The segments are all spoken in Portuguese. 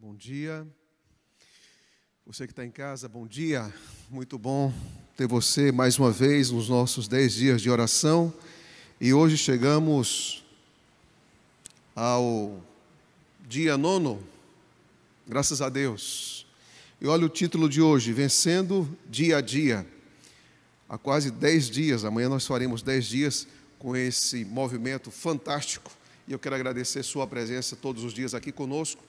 Bom dia. Você que está em casa, bom dia. Muito bom ter você mais uma vez nos nossos 10 dias de oração. E hoje chegamos ao dia 9, graças a Deus. E olha o título de hoje, Vencendo Dia a Dia. Há quase 10 dias, amanhã nós faremos 10 dias com esse movimento fantástico. E eu quero agradecer sua presença todos os dias aqui conosco,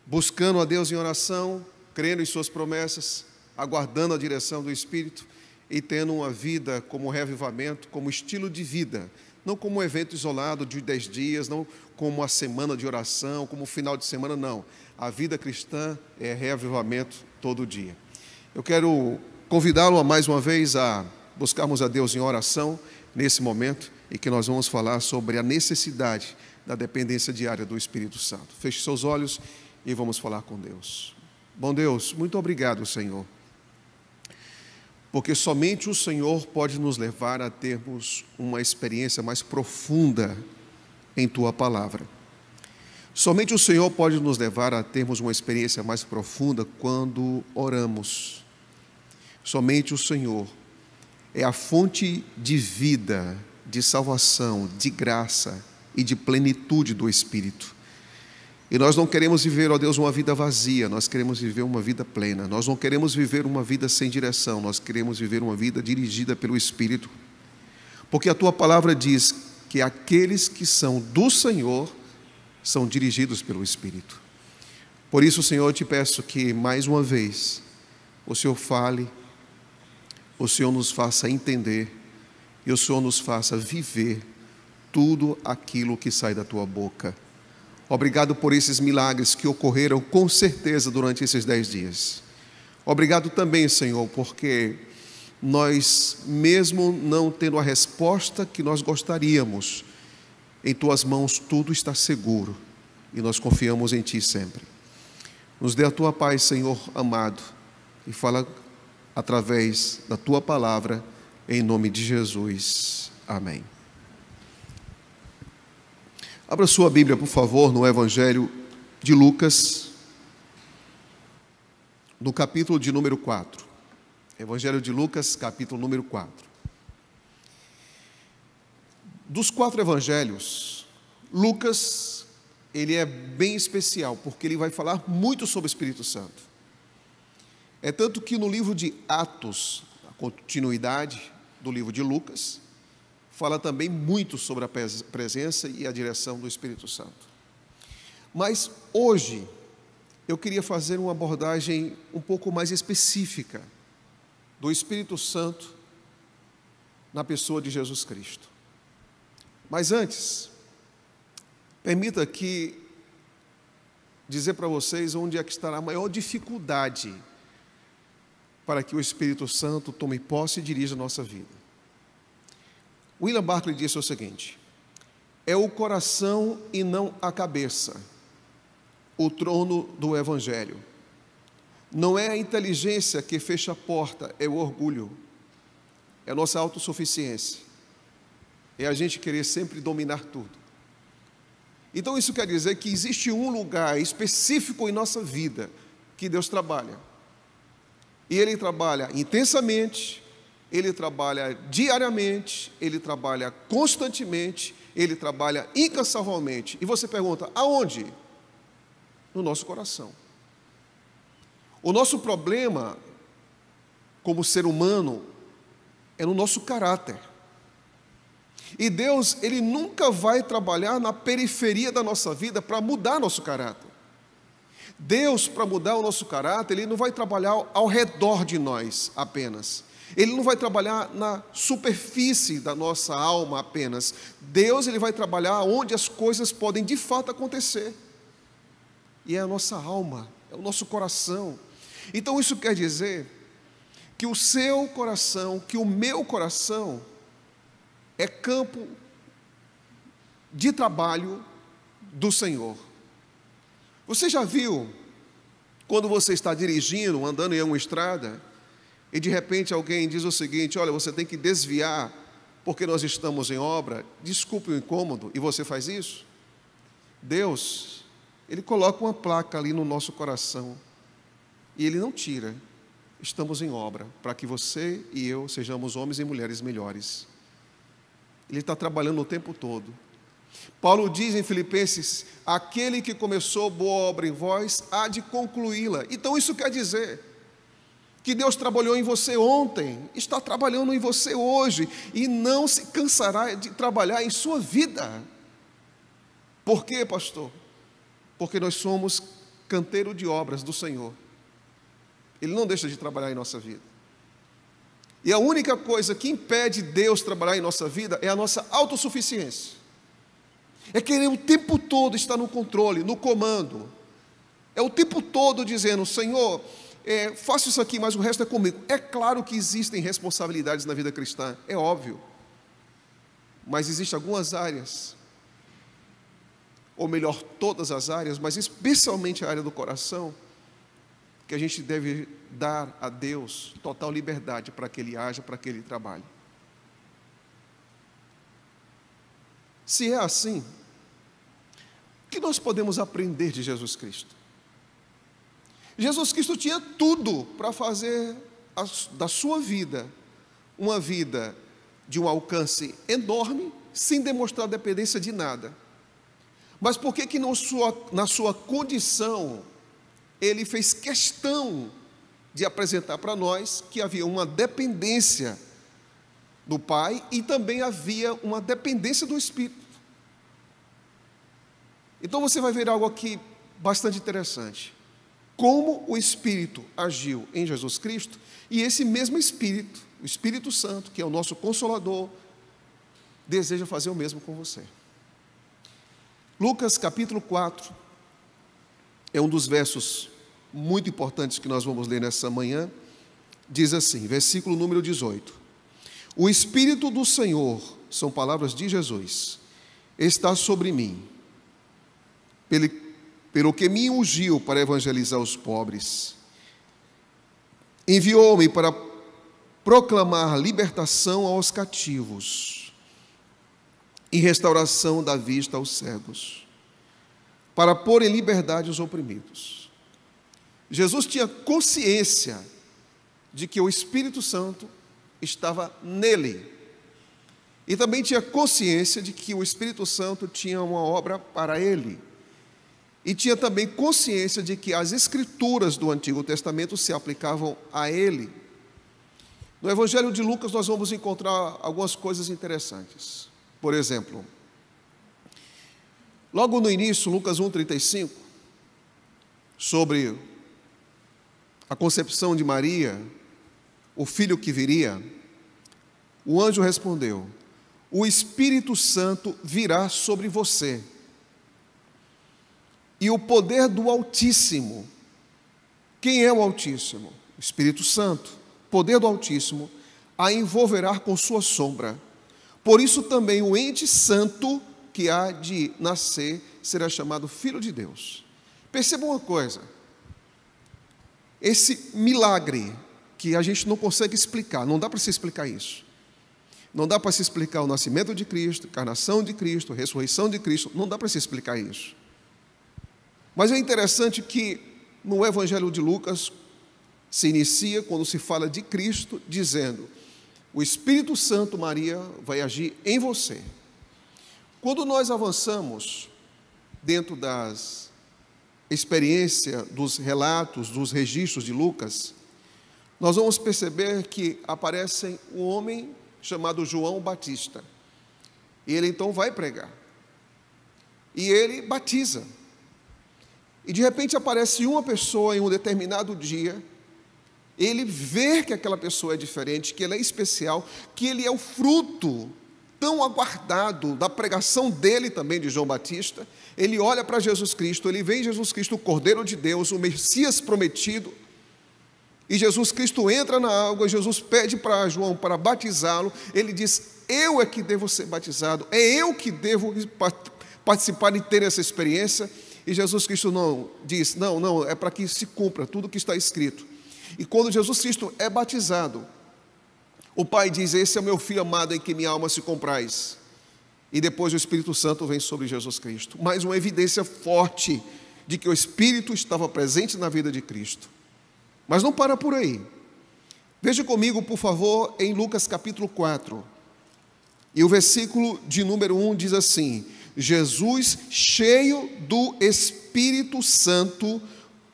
buscando a Deus em oração, crendo em suas promessas, aguardando a direção do Espírito e tendo uma vida como reavivamento, como estilo de vida, não como um evento isolado de 10 dias, não como uma semana de oração, como um final de semana, não. A vida cristã é reavivamento todo dia. Eu quero convidá-lo mais uma vez a buscarmos a Deus em oração nesse momento e que nós vamos falar sobre a necessidade da dependência diária do Espírito Santo. Feche seus olhos e vamos falar com Deus. Bom Deus, muito obrigado, Senhor, porque somente o Senhor pode nos levar a termos uma experiência mais profunda em Tua Palavra. Somente o Senhor pode nos levar a termos uma experiência mais profunda quando oramos. Somente o Senhor é a fonte de vida, de salvação, de graça e de plenitude do Espírito. E nós não queremos viver, ó Deus, uma vida vazia, nós queremos viver uma vida plena. Nós não queremos viver uma vida sem direção, nós queremos viver uma vida dirigida pelo Espírito. Porque a Tua Palavra diz que aqueles que são do Senhor são dirigidos pelo Espírito. Por isso, Senhor, eu te peço que mais uma vez o Senhor fale, o Senhor nos faça entender e o Senhor nos faça viver tudo aquilo que sai da Tua boca. Obrigado por esses milagres que ocorreram com certeza durante esses 10 dias. Obrigado também, Senhor, porque nós, mesmo não tendo a resposta que nós gostaríamos, em Tuas mãos tudo está seguro e nós confiamos em Ti sempre. Nos dê a Tua paz, Senhor amado, e fala através da Tua Palavra, em nome de Jesus. Amém. Abra sua Bíblia, por favor, no Evangelho de Lucas, no capítulo de número 4. Evangelho de Lucas, capítulo número 4. Dos 4 evangelhos, Lucas, ele é bem especial, porque ele vai falar muito sobre o Espírito Santo. É tanto que no livro de Atos, a continuidade do livro de Lucas, fala também muito sobre a presença e a direção do Espírito Santo. Mas hoje eu queria fazer uma abordagem um pouco mais específica do Espírito Santo na pessoa de Jesus Cristo. Mas antes, permita que dizer para vocês onde é que estará a maior dificuldade para que o Espírito Santo tome posse e dirija a nossa vida. William Barclay disse o seguinte: é o coração e não a cabeça o trono do Evangelho. Não é a inteligência que fecha a porta, é o orgulho, é a nossa autossuficiência, é a gente querer sempre dominar tudo. Então isso quer dizer que existe um lugar específico em nossa vida que Deus trabalha. E Ele trabalha intensamente, Ele trabalha diariamente, Ele trabalha constantemente, Ele trabalha incansavelmente. E você pergunta, aonde? No nosso coração. O nosso problema, como ser humano, é no nosso caráter. E Deus, Ele nunca vai trabalhar na periferia da nossa vida para mudar nosso caráter. Deus, para mudar o nosso caráter, Ele não vai trabalhar ao redor de nós apenas. Ele não vai trabalhar na superfície da nossa alma apenas. Deus, Ele vai trabalhar onde as coisas podem de fato acontecer. E é a nossa alma, é o nosso coração. Então isso quer dizer que o seu coração, que o meu coração, é campo de trabalho do Senhor. Você já viu, quando você está dirigindo, andando em uma estrada, e de repente alguém diz o seguinte: olha, você tem que desviar, porque nós estamos em obra, desculpe o incômodo, e você faz isso? Deus, Ele coloca uma placa ali no nosso coração e Ele não tira. Estamos em obra para que você e eu sejamos homens e mulheres melhores. Ele está trabalhando o tempo todo. Paulo diz em Filipenses: aquele que começou boa obra em vós há de concluí-la. Então isso quer dizer que Deus trabalhou em você ontem, está trabalhando em você hoje e não se cansará de trabalhar em sua vida. Por quê, pastor? Porque nós somos canteiro de obras do Senhor. Ele não deixa de trabalhar em nossa vida. E a única coisa que impede Deus trabalhar em nossa vida é a nossa autossuficiência. É querer o tempo todo estar no controle, no comando. É o tempo todo dizendo: Senhor, faço isso aqui, mas o resto é comigo. É claro que existem responsabilidades na vida cristã, é óbvio. Mas existem algumas áreas, ou melhor, todas as áreas, mas especialmente a área do coração, que a gente deve dar a Deus total liberdade para que Ele haja, para que Ele trabalhe. Se é assim, o que nós podemos aprender de Jesus Cristo? Jesus Cristo tinha tudo para fazer da sua vida uma vida de um alcance enorme, sem demonstrar dependência de nada. Mas por que na sua condição, Ele fez questão de apresentar para nós que havia uma dependência do Pai e também havia uma dependência do Espírito? Então você vai ver algo aqui bastante interessante. Como o Espírito agiu em Jesus Cristo, e esse mesmo Espírito, o Espírito Santo, que é o nosso Consolador, deseja fazer o mesmo com você. Lucas capítulo 4 é um dos versos muito importantes que nós vamos ler nessa manhã. Diz assim, versículo número 18: o Espírito do Senhor, são palavras de Jesus, está sobre mim, pelo que me ungiu para evangelizar os pobres, enviou-me para proclamar libertação aos cativos e restauração da vista aos cegos, para pôr em liberdade os oprimidos. Jesus tinha consciência de que o Espírito Santo estava nele, e também tinha consciência de que o Espírito Santo tinha uma obra para ele, e tinha também consciência de que as Escrituras do Antigo Testamento se aplicavam a ele. No Evangelho de Lucas nós vamos encontrar algumas coisas interessantes. Por exemplo, logo no início, Lucas 1,35, sobre a concepção de Maria, o filho que viria, o anjo respondeu: o Espírito Santo virá sobre você, e o poder do Altíssimo. Quem é o Altíssimo? O Espírito Santo. O poder do Altíssimo a envolverá com sua sombra. Por isso também o ente santo que há de nascer será chamado Filho de Deus. Perceba uma coisa: esse milagre que a gente não consegue explicar, não dá para se explicar isso. Não dá para se explicar o nascimento de Cristo, a encarnação de Cristo, a ressurreição de Cristo, não dá para se explicar isso. Mas é interessante que no Evangelho de Lucas se inicia quando se fala de Cristo, dizendo: o Espírito Santo, Maria, vai agir em você. Quando nós avançamos dentro das experiências, dos relatos, dos registros de Lucas, nós vamos perceber que aparece um homem chamado João Batista. E ele então vai pregar. E ele batiza. E de repente aparece uma pessoa em um determinado dia, ele vê que aquela pessoa é diferente, que ela é especial, que ele é o fruto tão aguardado da pregação dele também, de João Batista. Ele olha para Jesus Cristo, ele vê em Jesus Cristo o Cordeiro de Deus, o Messias prometido, e Jesus Cristo entra na água, Jesus pede para João para batizá-lo, ele diz: eu é que devo ser batizado, é eu que devo participar e ter essa experiência. E Jesus Cristo diz: não, é para que se cumpra tudo o que está escrito. E quando Jesus Cristo é batizado, o Pai diz: esse é o meu Filho amado em que minha alma se compraz. E depois o Espírito Santo vem sobre Jesus Cristo. Mais uma evidência forte de que o Espírito estava presente na vida de Cristo. Mas não para por aí. Veja comigo, por favor, em Lucas capítulo 4. E o versículo de número 1 diz assim: Jesus, cheio do Espírito Santo,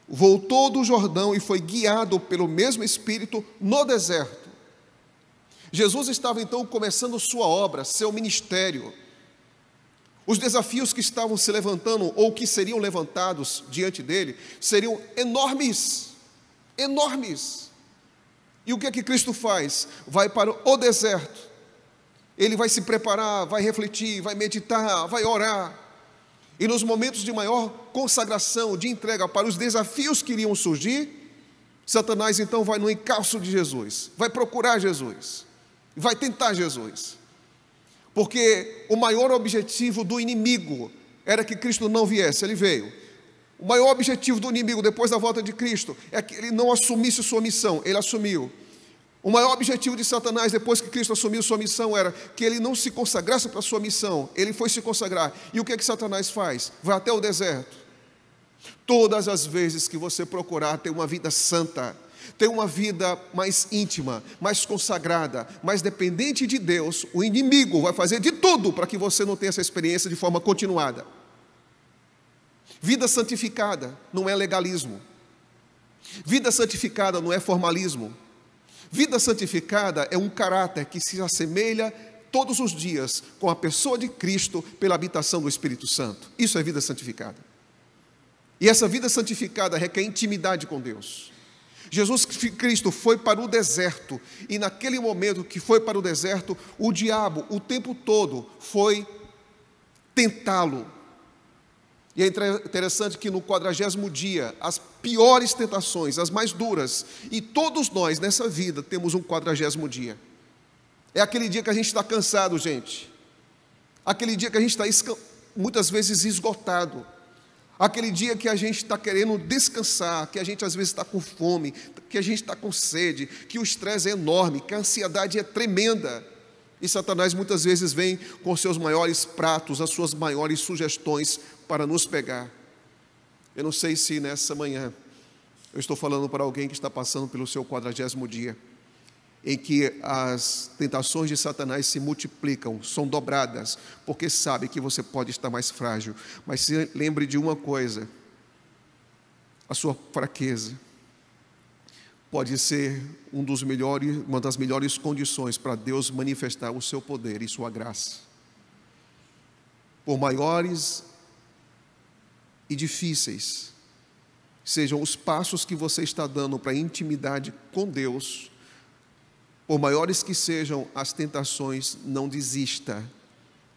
voltou do Jordão e foi guiado pelo mesmo Espírito no deserto. Jesus estava então começando sua obra, seu ministério. Os desafios que estavam se levantando, ou que seriam levantados diante dele, seriam enormes, enormes. E o que é que Cristo faz? Vai para o deserto. Ele vai se preparar, vai refletir, vai meditar, vai orar. E nos momentos de maior consagração, de entrega para os desafios que iriam surgir, Satanás então vai no encalço de Jesus, vai procurar Jesus, vai tentar Jesus. Porque o maior objetivo do inimigo era que Cristo não viesse, ele veio. O maior objetivo do inimigo depois da volta de Cristo é que ele não assumisse sua missão, ele assumiu. O maior objetivo de Satanás depois que Cristo assumiu sua missão era que ele não se consagrasse para a sua missão, ele foi se consagrar. E o que é que Satanás faz? Vai até o deserto. Todas as vezes que você procurar ter uma vida santa, ter uma vida mais íntima, mais consagrada, mais dependente de Deus, o inimigo vai fazer de tudo para que você não tenha essa experiência de forma continuada. Vida santificada não é legalismo. Vida santificada não é formalismo. Vida santificada é um caráter que se assemelha todos os dias com a pessoa de Cristo pela habitação do Espírito Santo. Isso é vida santificada. E essa vida santificada requer intimidade com Deus. Jesus Cristo foi para o deserto, e naquele momento que foi para o deserto, o diabo o tempo todo foi tentá-lo. E é interessante que no 40º dia, as piores tentações, as mais duras, e todos nós nessa vida temos um 40º dia. É aquele dia que a gente está cansado, gente. Aquele dia que a gente está muitas vezes esgotado. Aquele dia que a gente está querendo descansar, que a gente às vezes está com fome, que a gente está com sede, que o estresse é enorme, que a ansiedade é tremenda. E Satanás muitas vezes vem com seus maiores pratos, as suas maiores sugestões para nos pegar. Eu não sei se nessa manhã eu estou falando para alguém que está passando pelo seu 40º dia, em que as tentações de Satanás se multiplicam, são dobradas, porque sabe que você pode estar mais frágil. Mas se lembre de uma coisa: a sua fraqueza pode ser uma das melhores condições para Deus manifestar o seu poder e sua graça. Por maiores e difíceis sejam os passos que você está dando para a intimidade com Deus, por maiores que sejam as tentações, não desista,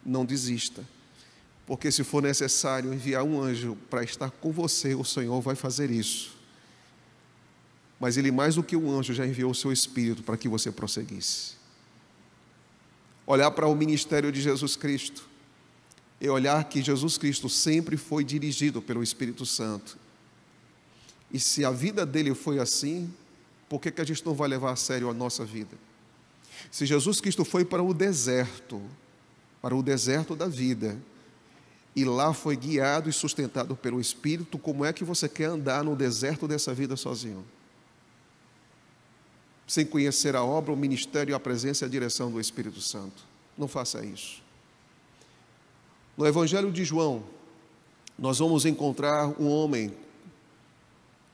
não desista, porque se for necessário enviar um anjo para estar com você, o Senhor vai fazer isso. Mas Ele, mais do que um anjo, já enviou o seu Espírito para que você prosseguisse. Olhar para o ministério de Jesus Cristo é olhar que Jesus Cristo sempre foi dirigido pelo Espírito Santo. E se a vida dele foi assim, por que a gente não vai levar a sério a nossa vida? Se Jesus Cristo foi para o deserto da vida, e lá foi guiado e sustentado pelo Espírito, como é que você quer andar no deserto dessa vida sozinho? Sem conhecer a obra, o ministério, a presença e a direção do Espírito Santo. Não faça isso. No Evangelho de João, nós vamos encontrar um homem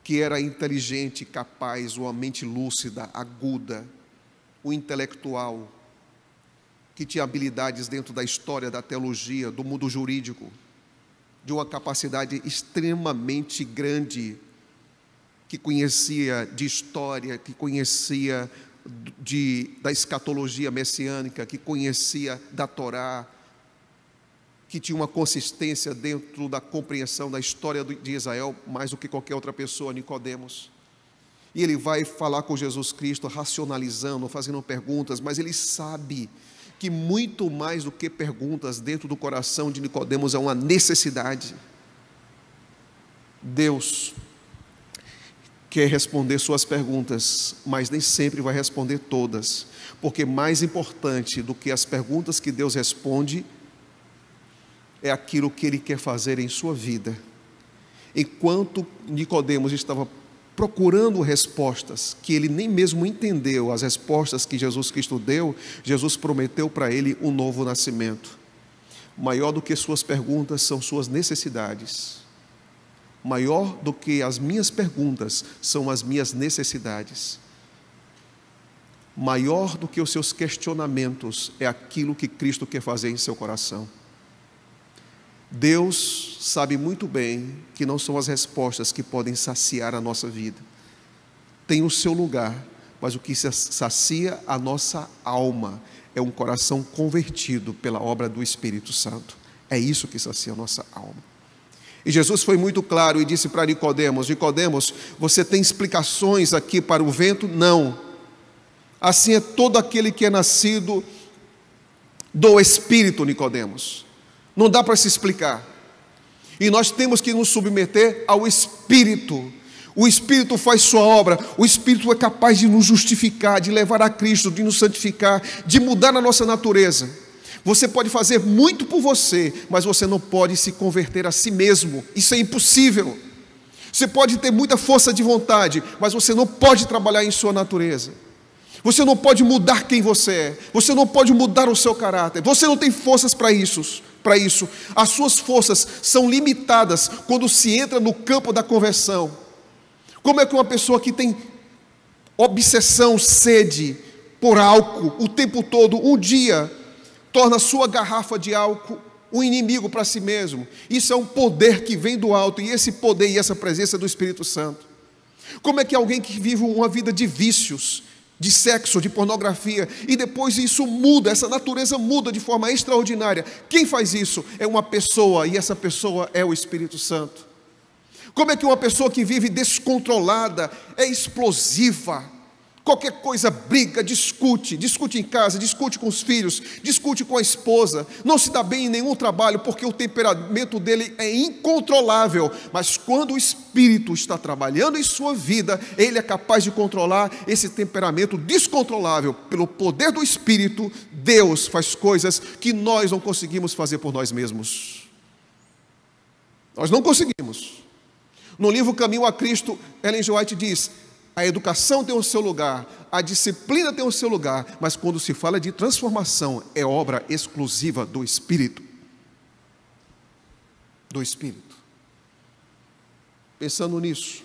que era inteligente, capaz, uma mente lúcida, aguda, um intelectual, que tinha habilidades dentro da história, da teologia, do mundo jurídico, de uma capacidade extremamente grande, que conhecia de história, que conhecia da escatologia messiânica, que conhecia da Torá, que tinha uma consistência dentro da compreensão da história de Israel, mais do que qualquer outra pessoa, Nicodemos. E ele vai falar com Jesus Cristo, racionalizando, fazendo perguntas, mas ele sabe que muito mais do que perguntas, dentro do coração de Nicodemos é uma necessidade. Deus quer responder suas perguntas, mas nem sempre vai responder todas, porque mais importante do que as perguntas que Deus responde é aquilo que Ele quer fazer em sua vida. Enquanto Nicodemos estava procurando respostas, que ele nem mesmo entendeu as respostas que Jesus Cristo deu, Jesus prometeu para ele um novo nascimento. Maior do que suas perguntas são suas necessidades. Maior do que as minhas perguntas são as minhas necessidades. Maior do que os seus questionamentos é aquilo que Cristo quer fazer em seu coração. Deus sabe muito bem que não são as respostas que podem saciar a nossa vida. Tem o seu lugar, mas o que sacia a nossa alma é um coração convertido pela obra do Espírito Santo. É isso que sacia a nossa alma. E Jesus foi muito claro e disse para Nicodemos: Nicodemos, você tem explicações aqui para o vento? Não. Assim é todo aquele que é nascido do Espírito, Nicodemos. Não dá para se explicar. E nós temos que nos submeter ao Espírito. O Espírito faz sua obra. O Espírito é capaz de nos justificar, de levar a Cristo, de nos santificar, de mudar a nossa natureza. Você pode fazer muito por você, mas você não pode se converter a si mesmo. Isso é impossível. Você pode ter muita força de vontade, mas você não pode trabalhar em sua natureza. Você não pode mudar quem você é. Você não pode mudar o seu caráter. Você não tem forças para isso. As suas forças são limitadas quando se entra no campo da conversão. Como é que uma pessoa que tem obsessão, sede por álcool o tempo todo, um dia torna a sua garrafa de álcool um inimigo para si mesmo? Isso é um poder que vem do alto, e esse poder e essa presença do Espírito Santo. Como é que alguém que vive uma vida de vícios, de sexo, de pornografia, e depois isso muda, essa natureza muda de forma extraordinária? Quem faz isso? É uma pessoa, e essa pessoa é o Espírito Santo. Como é que uma pessoa que vive descontrolada, é explosiva, qualquer coisa briga, discute em casa, discute com os filhos, discute com a esposa, não se dá bem em nenhum trabalho, porque o temperamento dele é incontrolável, mas quando o Espírito está trabalhando em sua vida, ele é capaz de controlar esse temperamento descontrolável. Pelo poder do Espírito, Deus faz coisas que nós não conseguimos fazer por nós mesmos. Nós não conseguimos. No livro Caminho a Cristo, Ellen G. White diz: a educação tem o seu lugar, a disciplina tem o seu lugar, mas quando se fala de transformação, é obra exclusiva do Espírito. Do Espírito. Pensando nisso,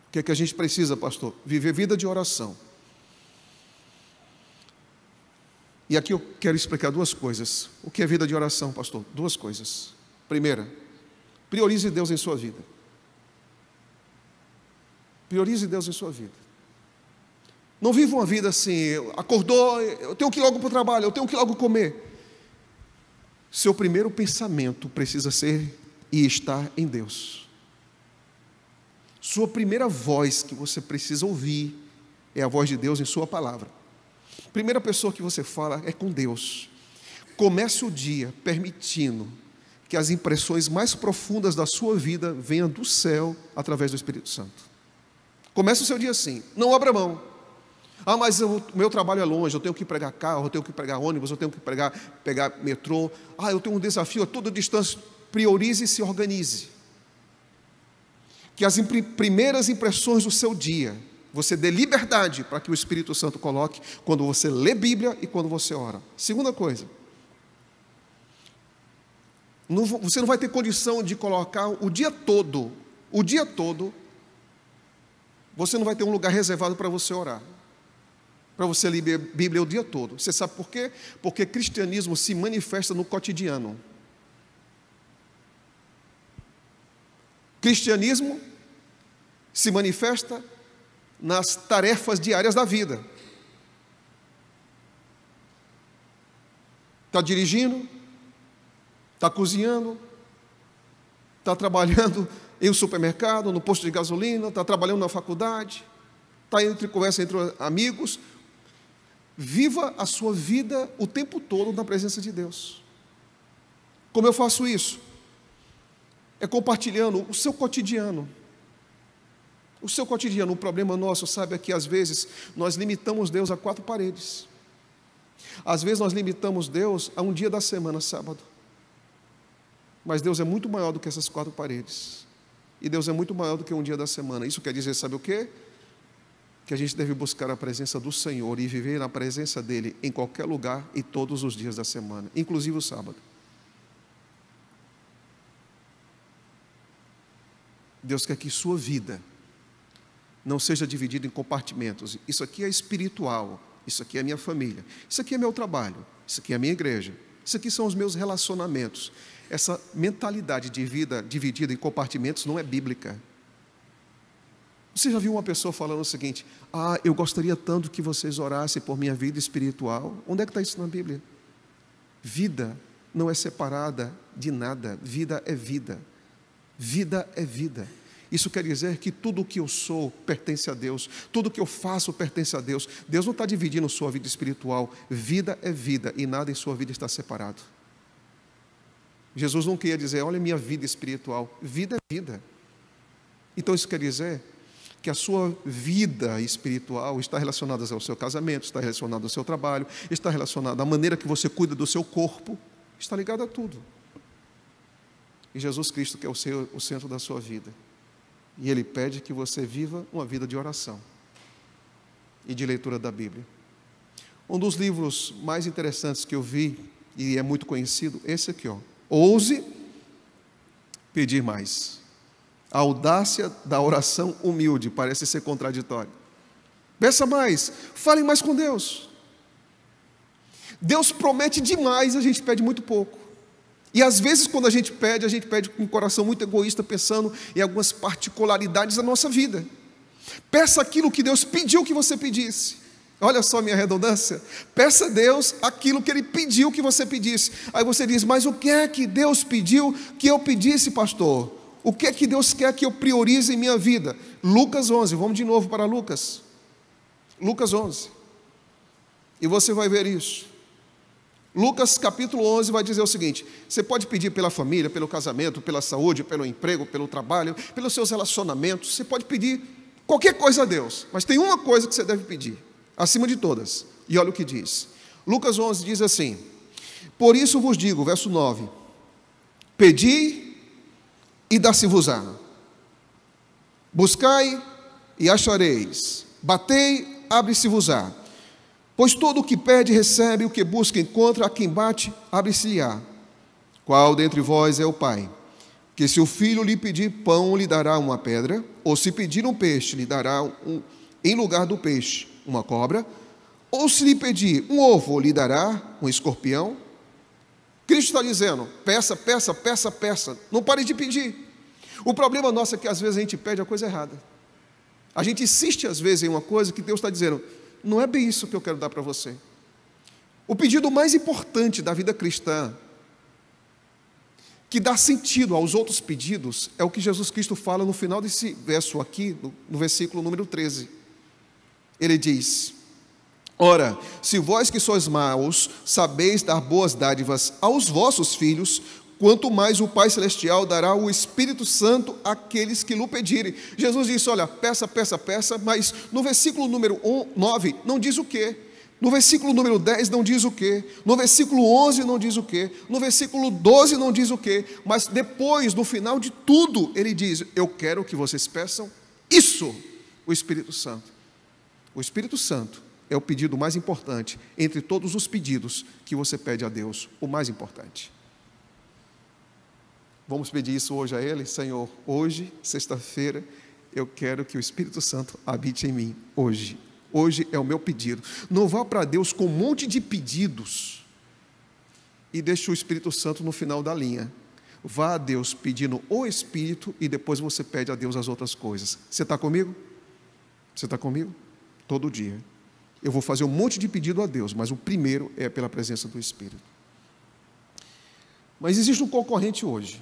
o que é que a gente precisa, pastor? Viver vida de oração. E aqui eu quero explicar duas coisas. O que é vida de oração, pastor? Duas coisas. Primeira, priorize Deus em sua vida. Priorize Deus em sua vida. Não viva uma vida assim, acordou, eu tenho que ir logo para o trabalho, eu tenho que ir logo comer. Seu primeiro pensamento precisa ser e estar em Deus. Sua primeira voz que você precisa ouvir é a voz de Deus em sua palavra. Primeira pessoa que você fala é com Deus. Comece o dia permitindo que as impressões mais profundas da sua vida venham do céu através do Espírito Santo. Comece o seu dia assim, não abra mão. Mas o meu trabalho é longe, eu tenho que pegar carro, eu tenho que pegar ônibus, eu tenho que pegar metrô. Eu tenho um desafio a toda distância. Priorize e se organize. Que as primeiras impressões do seu dia, você dê liberdade para que o Espírito Santo coloque quando você lê Bíblia e quando você ora. Segunda coisa, você não vai ter condição de colocar o dia todo, você não vai ter um lugar reservado para você orar, para você ler Bíblia o dia todo. Você sabe por quê? Porque cristianismo se manifesta no cotidiano. Cristianismo se manifesta nas tarefas diárias da vida. Está dirigindo, está cozinhando, está trabalhando em um supermercado, no posto de gasolina, está trabalhando na faculdade, está entre conversa entre amigos. Viva a sua vida o tempo todo na presença de Deus. Como eu faço isso? É compartilhando o seu cotidiano. O seu cotidiano. O problema nosso, sabe, é que às vezes nós limitamos Deus a 4 paredes. Às vezes nós limitamos Deus a um dia da semana, sábado. Mas Deus é muito maior do que essas 4 paredes. E Deus é muito maior do que um dia da semana. Isso quer dizer, sabe o quê? Que a gente deve buscar a presença do Senhor e viver na presença dEle em qualquer lugar e todos os dias da semana, inclusive o sábado. Deus quer que sua vida não seja dividida em compartimentos. Isso aqui é espiritual, isso aqui é minha família, isso aqui é meu trabalho, isso aqui é a minha igreja, isso aqui são os meus relacionamentos. Essa mentalidade de vida dividida em compartimentos não é bíblica. Você já viu uma pessoa falando o seguinte: eu gostaria tanto que vocês orassem por minha vida espiritual? Onde é que está isso na Bíblia? Vida não é separada de nada, vida é vida. Vida é vida. Isso quer dizer que tudo o que eu sou pertence a Deus, tudo o que eu faço pertence a Deus. Deus não está dividindo sua vida espiritual. Vida é vida e nada em sua vida está separado. Jesus não queria dizer: olha minha vida espiritual. Vida é vida. Então isso quer dizer que a sua vida espiritual está relacionada ao seu casamento, está relacionada ao seu trabalho, está relacionada à maneira que você cuida do seu corpo, está ligada a tudo. E Jesus Cristo quer o centro da sua vida. E Ele pede que você viva uma vida de oração e de leitura da Bíblia. Um dos livros mais interessantes que eu vi, e é muito conhecido, esse aqui, Ouse Pedir Mais. A audácia da oração humilde, parece ser contraditório. Peça mais, fale mais com Deus. Deus promete demais, a gente pede muito pouco. E às vezes quando a gente pede com um coração muito egoísta, pensando em algumas particularidades da nossa vida. Peça aquilo que Deus pediu que você pedisse. Olha só a minha redundância. Peça a Deus aquilo que Ele pediu que você pedisse. Aí você diz: mas o que é que Deus pediu que eu pedisse, pastor? O que é que Deus quer que eu priorize em minha vida? Lucas 11, vamos de novo para Lucas. Lucas 11. E você vai ver isso. Lucas capítulo 11 vai dizer o seguinte: você pode pedir pela família, pelo casamento, pela saúde, pelo emprego, pelo trabalho, pelos seus relacionamentos. Você pode pedir qualquer coisa a Deus, mas tem uma coisa que você deve pedir, acima de todas. E olha o que diz. Lucas 11 diz assim: por isso vos digo, verso 9: pedi e dá-se-vos-á. Buscai e achareis. Batei, abre-se-vos-á. Pois todo o que pede recebe, o que busca encontra, a quem bate, abre-se-lhe-á. Qual dentre vós é o pai, que se o filho lhe pedir pão, lhe dará uma pedra? Ou se pedir um peixe, lhe dará em lugar do peixe uma cobra? Ou se lhe pedir um ovo, lhe dará um escorpião? Cristo está dizendo: peça, peça, peça, peça. Não pare de pedir. O problema nosso é que às vezes a gente pede a coisa errada. A gente insiste às vezes em uma coisa que Deus está dizendo: não é bem isso que eu quero dar para você. O pedido mais importante da vida cristã, que dá sentido aos outros pedidos, é o que Jesus Cristo fala no final desse verso aqui, no versículo número 13. Ele diz: ora, se vós que sois maus, sabeis dar boas dádivas aos vossos filhos, quanto mais o Pai Celestial dará o Espírito Santo àqueles que lhe pedirem. Jesus disse: olha, peça, peça, peça, mas no versículo número 9 não diz o quê? No versículo número 10 não diz o quê? No versículo 11 não diz o quê? No versículo 12 não diz o quê? Mas depois, no final de tudo, ele diz: eu quero que vocês peçam isso, o Espírito Santo. O Espírito Santo é o pedido mais importante entre todos os pedidos que você pede a Deus, o mais importante. Vamos pedir isso hoje a Ele? Senhor, hoje, sexta-feira, eu quero que o Espírito Santo habite em mim, hoje. Hoje é o meu pedido. Não vá para Deus com um monte de pedidos e deixe o Espírito Santo no final da linha. Vá a Deus pedindo o Espírito e depois você pede a Deus as outras coisas. Você está comigo? Você está comigo? Todo dia. Eu vou fazer um monte de pedido a Deus, mas o primeiro é pela presença do Espírito. Mas existe um concorrente hoje.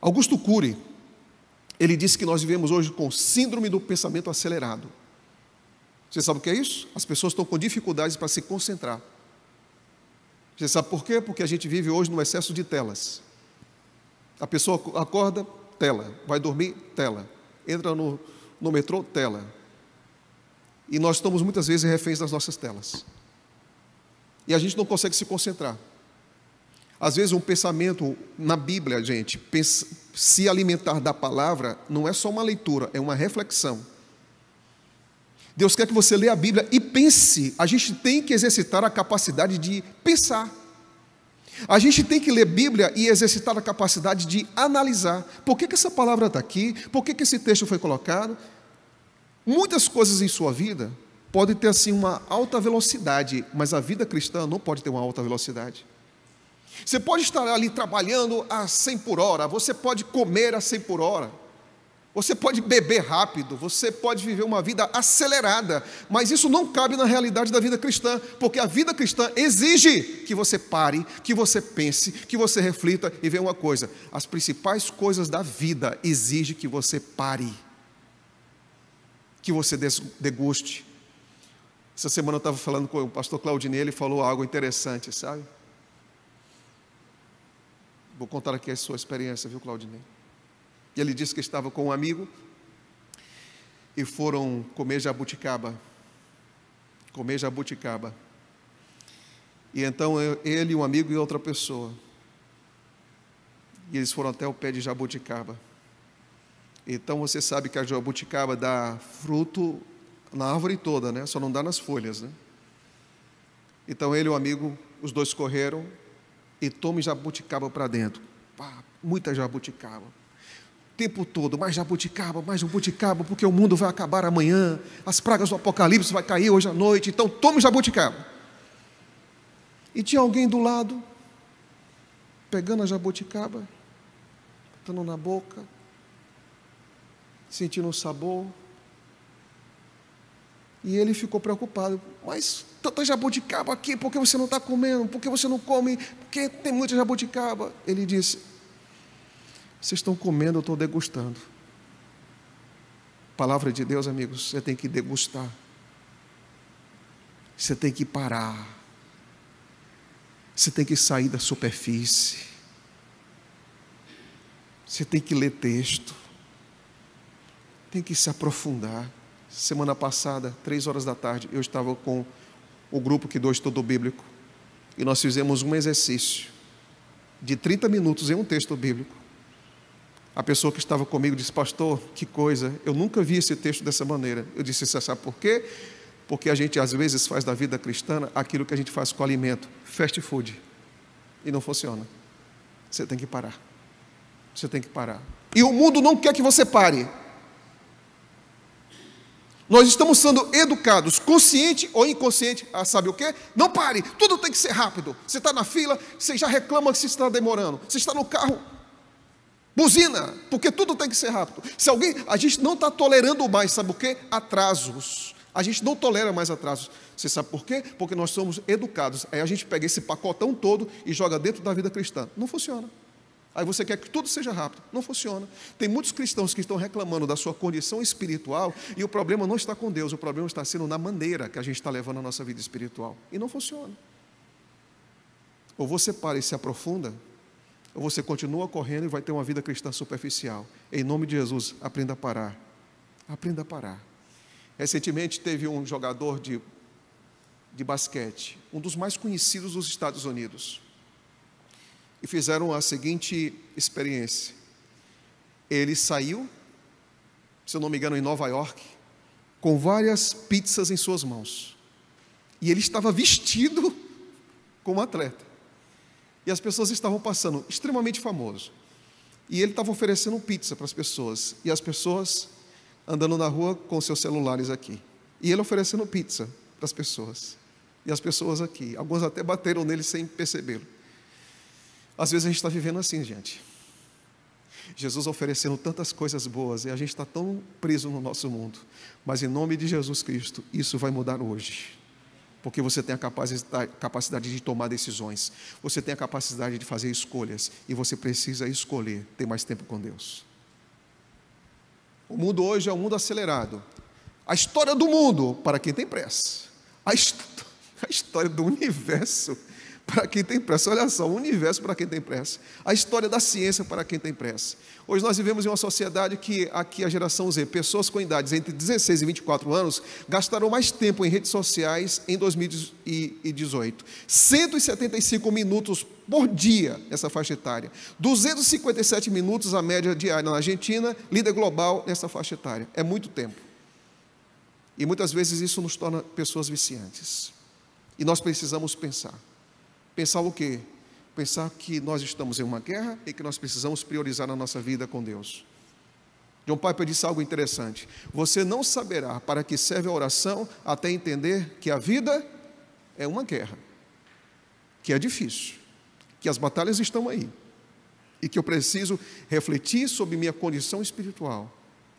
Augusto Cury, ele disse que nós vivemos hoje com síndrome do pensamento acelerado. Você sabe o que é isso? As pessoas estão com dificuldades para se concentrar. Você sabe por quê? Porque a gente vive hoje no excesso de telas. A pessoa acorda, tela. Vai dormir, tela. Entra no metrô, tela. E nós estamos muitas vezes reféns das nossas telas. E a gente não consegue se concentrar. Às vezes um pensamento na Bíblia, gente, se alimentar da palavra não é só uma leitura, é uma reflexão. Deus quer que você leia a Bíblia e pense. A gente tem que exercitar a capacidade de pensar. A gente tem que ler Bíblia e exercitar a capacidade de analisar. Por que essa palavra está aqui? Por que esse texto foi colocado? Muitas coisas em sua vida podem ter assim uma alta velocidade, mas a vida cristã não pode ter uma alta velocidade. Você pode estar ali trabalhando a 100 por hora, você pode comer a 100 por hora, você pode beber rápido, você pode viver uma vida acelerada, mas isso não cabe na realidade da vida cristã, porque a vida cristã exige que você pare, que você pense, que você reflita e veja uma coisa: as principais coisas da vida exigem que você pare, que você deguste. Essa semana eu estava falando com o pastor Claudinei, ele falou algo interessante, sabe? Vou contar aqui a sua experiência, viu, Claudinei? E ele disse que estava com um amigo e foram comer jabuticaba. E então ele, um amigo e outra pessoa. E eles foram até o pé de jabuticaba. Então você sabe que a jabuticaba dá fruto na árvore toda, né? Só não dá nas folhas, né? Então ele e o amigo, os dois correram e tome jabuticaba para dentro. Pá, muita jabuticaba. O tempo todo, mais jabuticaba, porque o mundo vai acabar amanhã, as pragas do Apocalipse vai cair hoje à noite, então tome jabuticaba. E tinha alguém do lado, pegando a jabuticaba, botando na boca, sentindo o sabor, e ele ficou preocupado: mas tanta jabuticaba aqui, por que você não está comendo? Por que você não come? Porque tem muita jabuticaba. Ele disse: vocês estão comendo, eu estou degustando. Palavra de Deus, amigos, você tem que degustar. Você tem que parar. Você tem que sair da superfície. Você tem que ler texto. Tem que se aprofundar. Semana passada, 3 horas da tarde, eu estava com o grupo que dou estudo bíblico. E nós fizemos um exercício de 30 minutos em um texto bíblico. A pessoa que estava comigo disse: pastor, que coisa, eu nunca vi esse texto dessa maneira. Eu disse: você sabe por quê? Porque a gente às vezes faz da vida cristã aquilo que a gente faz com o alimento, fast food, e não funciona. Você tem que parar. Você tem que parar. E o mundo não quer que você pare. Nós estamos sendo educados, consciente ou inconsciente, a sabe o quê? Não pare, tudo tem que ser rápido. Você está na fila, você já reclama que você está demorando. Você está no carro, buzina, porque tudo tem que ser rápido. A gente não está tolerando mais, sabe o quê? Atrasos. A gente não tolera mais atrasos. Você sabe por quê? Porque nós somos educados. Aí a gente pega esse pacotão todo e joga dentro da vida cristã. Não funciona. Aí você quer que tudo seja rápido. Não funciona. Tem muitos cristãos que estão reclamando da sua condição espiritual e o problema não está com Deus, o problema está sendo na maneira que a gente está levando a nossa vida espiritual. E não funciona. Ou você para e se aprofunda, ou você continua correndo e vai ter uma vida cristã superficial. Em nome de Jesus, aprenda a parar. Aprenda a parar. Recentemente teve um jogador de basquete, um dos mais conhecidos dos Estados Unidos. E fizeram a seguinte experiência. Ele saiu, se eu não me engano, em Nova York, com várias pizzas em suas mãos. E ele estava vestido como atleta. E as pessoas estavam passando, extremamente famoso. E ele estava oferecendo pizza para as pessoas. E as pessoas andando na rua com seus celulares aqui. E ele oferecendo pizza para as pessoas. E as pessoas aqui. Alguns até bateram nele sem percebê-lo. Às vezes a gente está vivendo assim, gente. Jesus oferecendo tantas coisas boas e a gente está tão preso no nosso mundo. Mas em nome de Jesus Cristo, isso vai mudar hoje. Porque você tem a capacidade de tomar decisões. Você tem a capacidade de fazer escolhas. E você precisa escolher ter mais tempo com Deus. O mundo hoje é um mundo acelerado. A história do mundo, para quem tem pressa. A história do universo, para quem tem pressa. Olha só, o universo para quem tem pressa. A história da ciência para quem tem pressa. Hoje nós vivemos em uma sociedade que, aqui a geração Z, pessoas com idades entre 16 e 24 anos, gastaram mais tempo em redes sociais em 2018. 175 minutos por dia nessa faixa etária. 257 minutos a média diária na Argentina, líder global nessa faixa etária. É muito tempo. E muitas vezes isso nos torna pessoas viciantes. E nós precisamos pensar. Pensar o quê? Pensar que nós estamos em uma guerra e que nós precisamos priorizar a nossa vida com Deus. John Piper disse algo interessante: você não saberá para que serve a oração até entender que a vida é uma guerra, que é difícil, que as batalhas estão aí e que eu preciso refletir sobre minha condição espiritual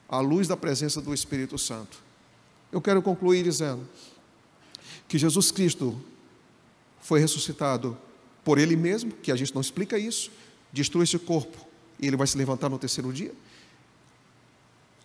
à luz da presença do Espírito Santo. Eu quero concluir dizendo que Jesus Cristo foi ressuscitado por Ele mesmo, que a gente não explica isso, destrui esse corpo e Ele vai se levantar no terceiro dia.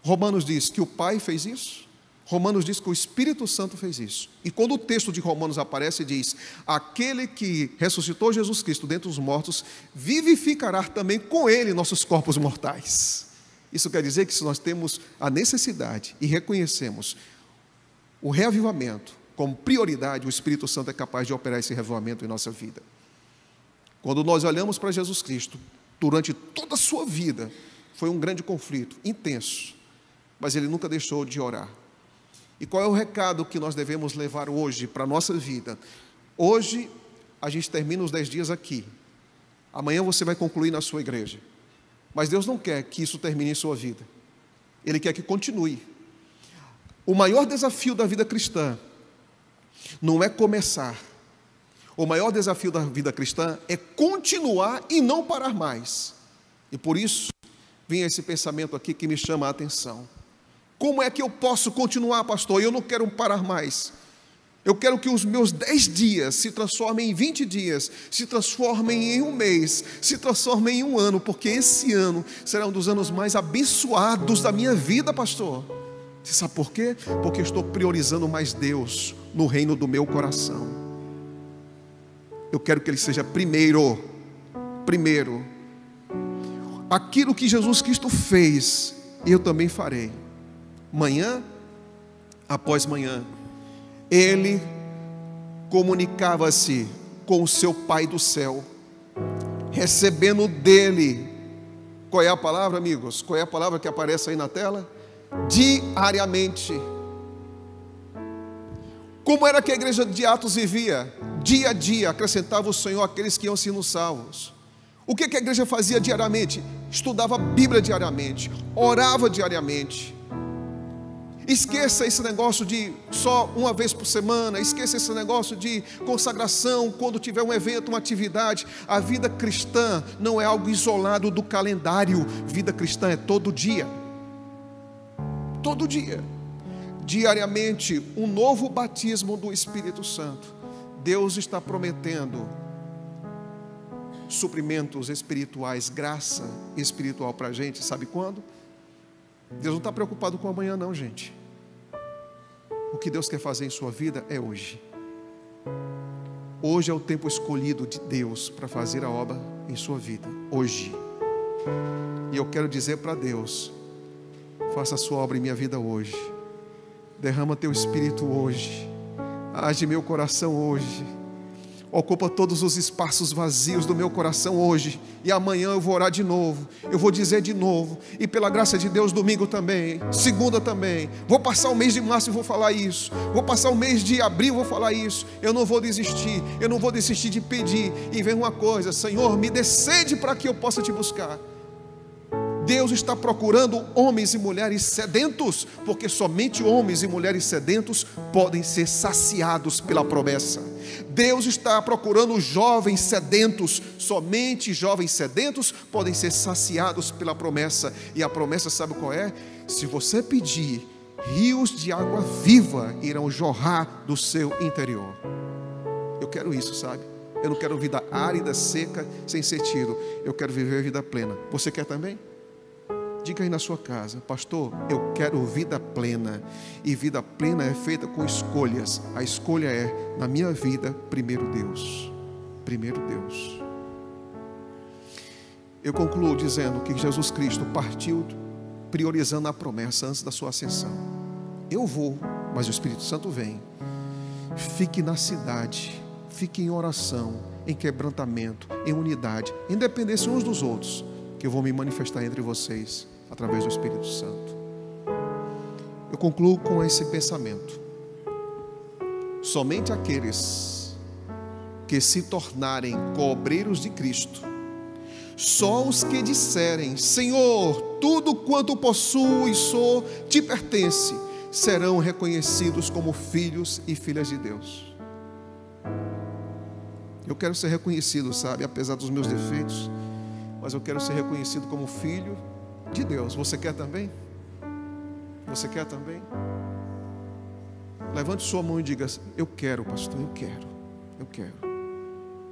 Romanos diz que o Pai fez isso, Romanos diz que o Espírito Santo fez isso. E quando o texto de Romanos aparece, diz: aquele que ressuscitou Jesus Cristo dentre os mortos, vivificará também com Ele nossos corpos mortais. Isso quer dizer que se nós temos a necessidade e reconhecemos o reavivamento como prioridade, o Espírito Santo é capaz de operar esse reavivamento em nossa vida. Quando nós olhamos para Jesus Cristo, durante toda a sua vida, foi um grande conflito, intenso, mas Ele nunca deixou de orar. E qual é o recado que nós devemos levar hoje para a nossa vida? Hoje, a gente termina os 10 dias aqui. Amanhã você vai concluir na sua igreja. Mas Deus não quer que isso termine em sua vida. Ele quer que continue. O maior desafio da vida cristã não é começar. O maior desafio da vida cristã é continuar e não parar mais. E por isso, vem esse pensamento aqui que me chama a atenção. Como é que eu posso continuar, pastor? Eu não quero parar mais. Eu quero que os meus 10 dias se transformem em 20 dias, se transformem em um mês, se transformem em um ano, porque esse ano será um dos anos mais abençoados da minha vida, pastor. Você sabe por quê? Porque eu estou priorizando mais Deus no reino do meu coração. Eu quero que Ele seja primeiro. Aquilo que Jesus Cristo fez, eu também farei. Manhã após manhã, Ele comunicava-se com o seu Pai do céu, recebendo dele. Qual é a palavra, amigos? Qual é a palavra que aparece aí na tela? Diariamente. Como era que a igreja de Atos vivia? Dia a dia, acrescentava o Senhor aqueles que iam sendo salvos. O que a igreja fazia diariamente? Estudava a Bíblia diariamente, orava diariamente. Esqueça esse negócio de só uma vez por semana, esqueça esse negócio de consagração quando tiver um evento, uma atividade. A vida cristã não é algo isolado do calendário. Vida cristã é todo dia. Todo dia. Diariamente, um novo batismo do Espírito Santo. Deus está prometendo suprimentos espirituais, graça espiritual para a gente. Sabe quando? Deus não está preocupado com amanhã não, gente. O que Deus quer fazer em sua vida é hoje. Hoje é o tempo escolhido de Deus para fazer a obra em sua vida. Hoje. E eu quero dizer para Deus: faça a sua obra em minha vida hoje. Derrama teu Espírito hoje. Age meu coração hoje. Ocupa todos os espaços vazios do meu coração hoje. E amanhã eu vou orar de novo. Eu vou dizer de novo. E pela graça de Deus, domingo também. Segunda também. Vou passar o mês de março e vou falar isso. Vou passar o mês de abril e vou falar isso. Eu não vou desistir. Eu não vou desistir de pedir. E vem uma coisa: Senhor, me dê sede para que eu possa te buscar. Deus está procurando homens e mulheres sedentos, porque somente homens e mulheres sedentos podem ser saciados pela promessa. Deus está procurando jovens sedentos, somente jovens sedentos podem ser saciados pela promessa. E a promessa, sabe qual é? Se você pedir, rios de água viva irão jorrar do seu interior. Eu quero isso, sabe? Eu não quero vida árida, seca, sem sentido. Eu quero viver a vida plena. Você quer também? Diga aí na sua casa: pastor, eu quero vida plena. E vida plena é feita com escolhas. A escolha é, na minha vida, primeiro Deus. primeiro Deus. Eu concluo dizendo que Jesus Cristo partiu priorizando a promessa antes da sua ascensão. Eu vou, mas o Espírito Santo vem. Fique na cidade, fique em oração, em quebrantamento, em unidade, em dependência uns dos outros, que eu vou me manifestar entre vocês através do Espírito Santo. Eu concluo com esse pensamento: somente aqueles que se tornarem co-obreiros de Cristo, só os que disserem: Senhor, tudo quanto possuo e sou te pertence, serão reconhecidos como filhos e filhas de Deus. Eu quero ser reconhecido, sabe, apesar dos meus defeitos, mas eu quero ser reconhecido como filho de Deus. Você quer também? Você quer também? Levante sua mão e diga: eu quero, pastor, eu quero.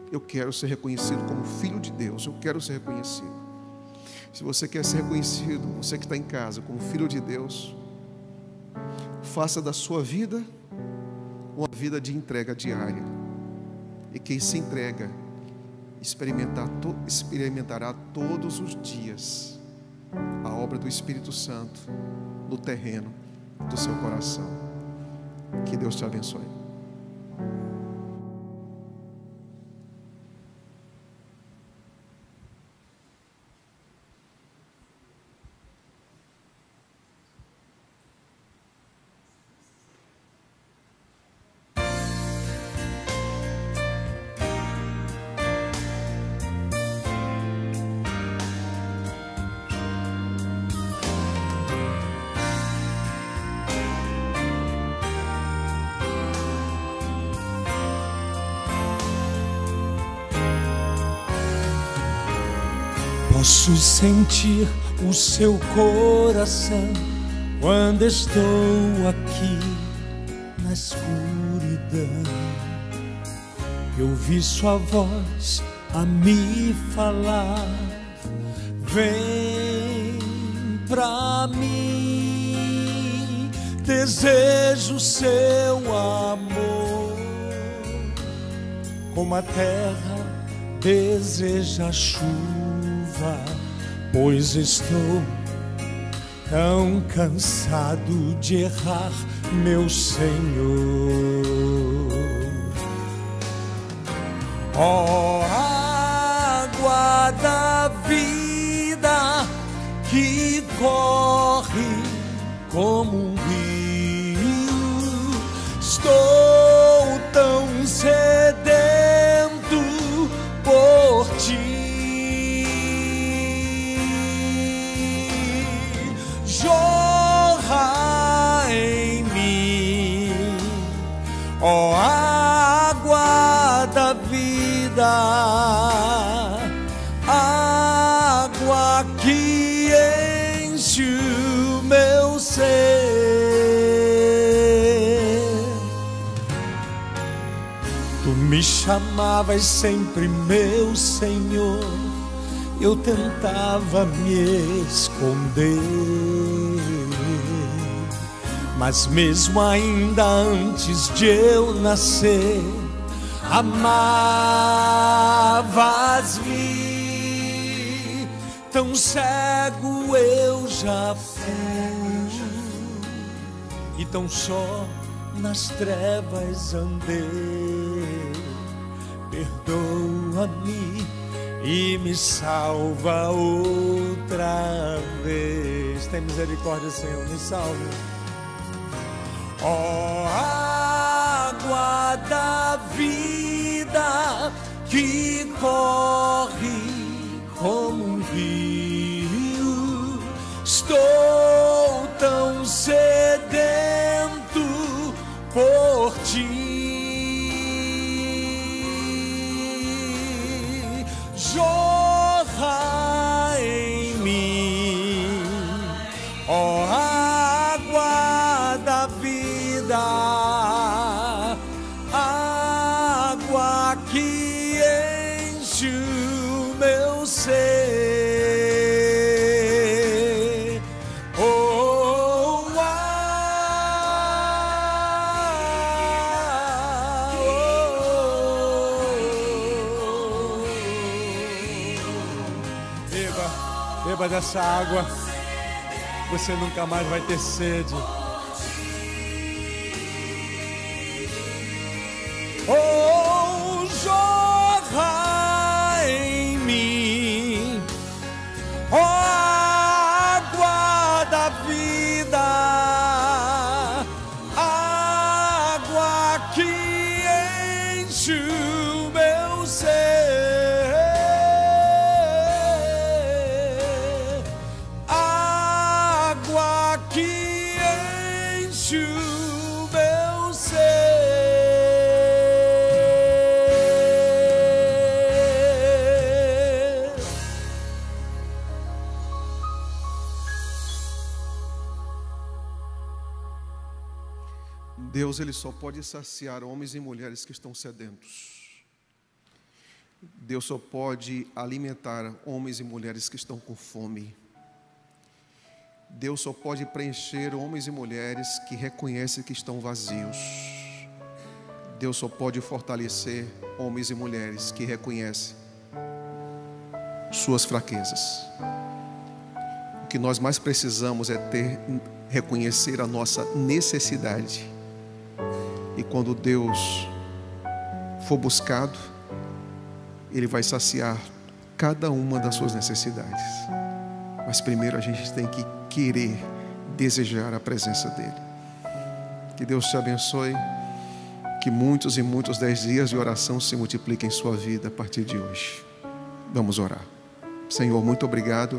Eu quero ser reconhecido como filho de Deus. Eu quero ser reconhecido. Se você quer ser reconhecido, você que está em casa, como filho de Deus, faça da sua vida uma vida de entrega diária. E quem se entrega experimentará todos os dias a obra do Espírito Santo no terreno do seu coração. Que Deus te abençoe. Posso sentir o seu coração quando estou aqui na escuridão. Eu ouvi sua voz a me falar: vem pra mim, desejo seu amor, como a terra deseja a chuva, pois estou tão cansado de errar, meu Senhor. Ó água da vida que corre como um rio, estou tão sedento por ti. Jorra em mim, ó água da vida, água que enche o meu ser. Tu me chamavas sempre, meu Senhor, eu tentava me esconder, mas mesmo ainda antes de eu nascer, amavas-me. Tão cego eu já fui, e tão só nas trevas andei. Perdoa-me e me salva outra vez. Tem misericórdia, Senhor, me salve. Ó água da vida que corre como um rio, estou tão sedento por ti. Jorra em mim, ó água da vida, água que enche o meu ser. Oh, Beba dessa água, você nunca mais vai ter sede. Oh, jorra em mim, ó água da vida, água que enche o meu ser, água que enche o meu ser. Deus, Ele só pode saciar homens e mulheres que estão sedentos. Deus só pode alimentar homens e mulheres que estão com fome. Deus só pode preencher homens e mulheres que reconhecem que estão vazios. Deus só pode fortalecer homens e mulheres que reconhecem suas fraquezas. O que nós mais precisamos é reconhecer a nossa necessidade. E quando Deus for buscado, Ele vai saciar cada uma das suas necessidades. Mas primeiro a gente tem que querer, desejar a presença dEle. Que Deus te abençoe. Que muitos e muitos 10 dias de oração se multipliquem em sua vida a partir de hoje. Vamos orar. Senhor, muito obrigado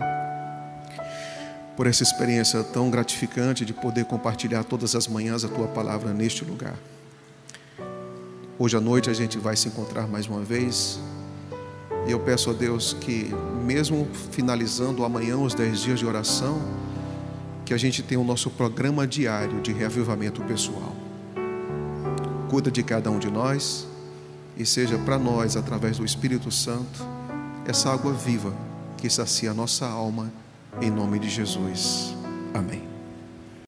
por essa experiência tão gratificante de poder compartilhar todas as manhãs a Tua palavra neste lugar. Hoje à noite a gente vai se encontrar mais uma vez. E eu peço a Deus que, mesmo finalizando amanhã os 10 dias de oração, que a gente tenha o nosso programa diário de reavivamento pessoal. Cuida de cada um de nós e seja para nós, através do Espírito Santo, essa água viva que sacia a nossa alma, em nome de Jesus. Amém.